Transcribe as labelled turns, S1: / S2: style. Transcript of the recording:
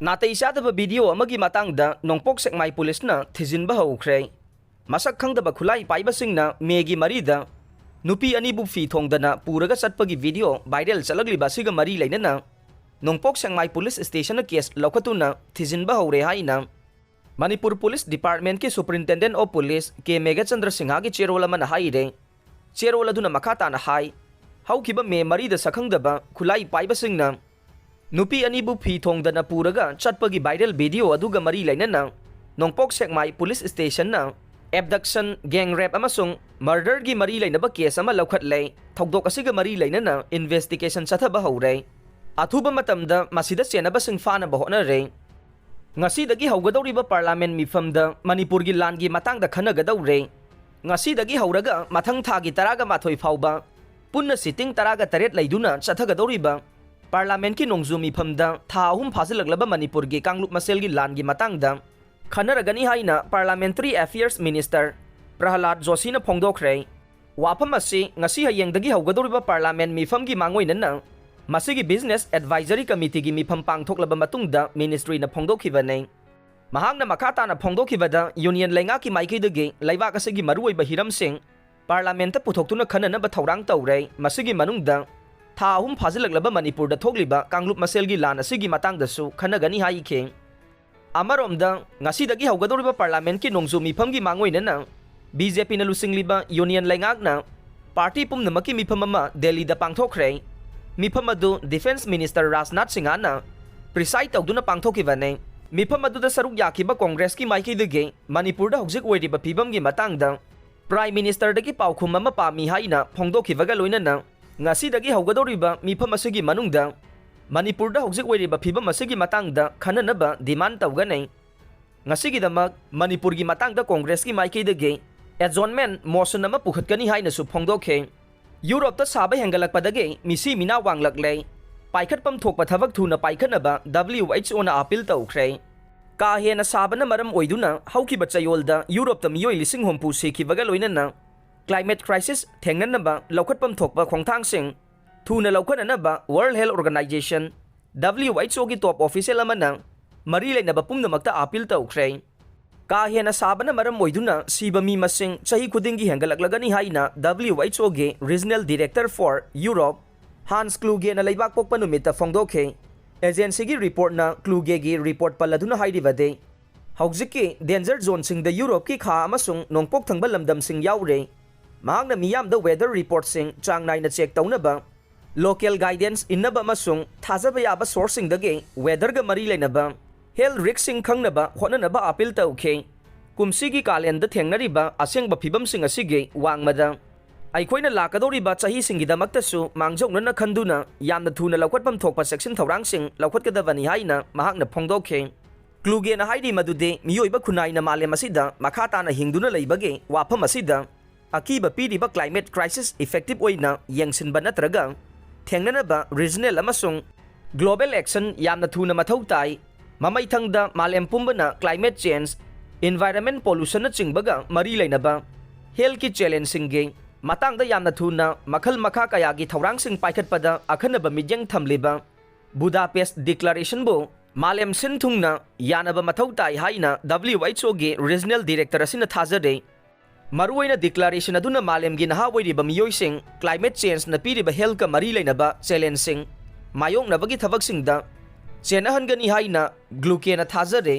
S1: नातई चादब video अमगी मातांगदा नोंपोक Sekmai पुलिसना थिजिनबा हौख्रे मसक खंगदबा खुलाई पाइबसिंगना मेगी मरीदा नुपी अनिबु फी थोंगदना पूरगा चटपगी वीडियो वायरल चलगलिबा सिगा मरी लेनना नोंपोक सेकमाई पुलिस स्टेशन केस लौखतुना थिजिनबा हौरे हाइना मणिपुर पुलिस डिपार्टमेंट के superintendent of police K Meghachandra Sinha की चेरोल अमना हाइरे चेरोल अदुना मखाताना हाइ हौखिबा मे मरीदा सखंगदबा खुलाई पाइबसिंगना नुपी अनिबु फी थोंगदना पूरगा चटपगी वायरल वीडियो अदुगा मरी लेनना नोंपोक सेकमाई पुलिस स्टेशन ना एबडक्शन गैंग रेप अमसुंग मर्डर की मरी लेनबा केस अमा लौखटले थौदोक असिगा मरी लेनना इन्वेस्टिगेशन चथबा हौरे अथुबा मतमदा मसिदा चेनबसिंग फानबा होनरे ngasi haugadoriba parliament mifamda manipur gi lan gi matang da khanagadaure ngasi hauraga mathang thagi taraga mathoi fauba punna sitting taraga taret laiduna chathagadoriba parliament ki nongzu mifamda tha ahum phasilaglaba manipur gi kanglup masel gi lan gi matang da khanaragani haina parliamentary affairs minister prahalad joshi na phongdokhre wafam asi ngasi hayengdagi haugadoriba parliament mifam gi mangoinana masigi business advisory committee gi mifam pangthoklaba matungda ministry na phongdokibane mahangna makata na phongdokibada union lenga ki maiki degi laiba kasigi maruoi bahiram sing parliament ta puthoktuna khanana ba thorang tawre masigi manungda tha ahum phajilaglaba manipur da thogliba kanglup masel gi lan asigi matang da su khanagani hai khe amaromda ngasi dagi haugadoriba parliament ki nongzu mifam gi mangoina na bjp na lusingliba union lenga na party pumna maki mifam ama delhi da pangthokre मिफम अदु defence minister Rajnath सिंहाना preside तौदुना पांथोकिबने मिफम अदुदा सरुक याखिबा कांग्रेस की माइकीदगे मणिपुर दा हौजिक ओइरिबा फिबम गी मतंगदा prime minister दगी पाउखुम अमा पामी हाइना फोंदोखिबगा लोइनना ngasi हौगदोरिबा मिफम असगी मनुंगदा Manipur दा हौजिक ओइरिबा फिबम असगी मतंगदा खननबा demand तौगनै ngasigidamak Manipur की मतंगदा कांग्रेस की माइकीदगे adjournment motion अमा पुखतकनी हाइना सु फोंदोखे यूरोप साब हेंगलपदगे मिसी मिना वांगलकले पाइखटपम थोकप थबक थुना पाइखनबा WHO ना अपील तौख्रे का हेना साबना मरम ओइदुना हौखिबा चयोलदा यूरोप त मियोय लिसिंग होमपु सेखिबगा लोइनना क्लाइमेट क्राइसिस थेंगननबा लौखटपम थोकप खोंथांगसिंग थुना लौखननबा वर्ल्ड हेल्थ ऑर्गेनाइजेशन WHO की टॉप ऑफिशियल अमना मरी लेनबा पुमनमक्ता अपील तौख्रे का हेना साबना मरम ओइदुना सिबमी मसिंग चही खुदिंगी हेंगलकलगनी हाइना WHO गे regional director for Europe Hans Kluge ना लैबाक पोकपा नुमिता फोंदोखे एजेंसी की रिपोर्ट ना क्लूगे की रिपोर्ट पल्लदुना हाइरिबदे हौजिकी डेंजर जोन सिंग द यूरोप की खा अमसुंग नोंपोक थंगबा लमदम सिंग याउरे महांगना मियाम द वेदर रिपोर्ट सिंग चांग नाइना चेक तौनबा लोकल गाइडेंस इन्नबा अमसुंग थाजबा याबा सोर्सिंग दगे वेदर ग मरी लेनबा हेल्थ रिस्क खंगनबा होननबा अपील तौखे कुमसीगी कालेंद थेंगनरिबा असेंगबा फिबमसिंग असिगे वांगमदा अइखोइना लाकदोरिबा चाही सिंगिदमक्तसु मांगजौनना खंदुना यामना थुना लौखटपम थोकपा सेक्शन थौरांगसिंग लौखटकदबनी हाइना महांगना फोंदोखे क्लूगेना हाइरि मदुदे मियोइबा खुनाइना मालेम असिदा मखाताना हिंगदुना लैबगे वाफम असिदा अकीबा पीरिबा क्लाइमेट क्राइसिस इफेक्टिव ओइना यंगसिनबा नत्रगा थेंगननबा रीजनल अमसुंग ग्लोबल एक्शन यामना थुना मथौ ताइ ममैथंगदा मालेम पुंबना क्लाइमेट चेंज एनवायरनमेंट पोल्यूशन चिंबगा मरी लेनबा हेल्थ की चैलेंजिंग गे मतंगदा यामना थुना मखल मखा कयागी थौरांगसिंग पाइखटपदा अखनबा मिजंग थमलिबा बुदापेस्ट डिक्लेरेशन बो मालेम सिनथुंगना यानबा मथौ ताइ हाइना WHO गे रीजनल डायरेक्टर असिना थाजदे मरुइना डिक्लेरेशन अदुना मालेम गी नहा ओइरिबा मियोइसिंग क्लाइमेट चेंज न पीरिबा हेल्थ का मरी लेनबा चैलेंजिंग मायोंगनबगी थबकसिंगदा चेनहनगनी हाइना ग्लूकेना थाजरे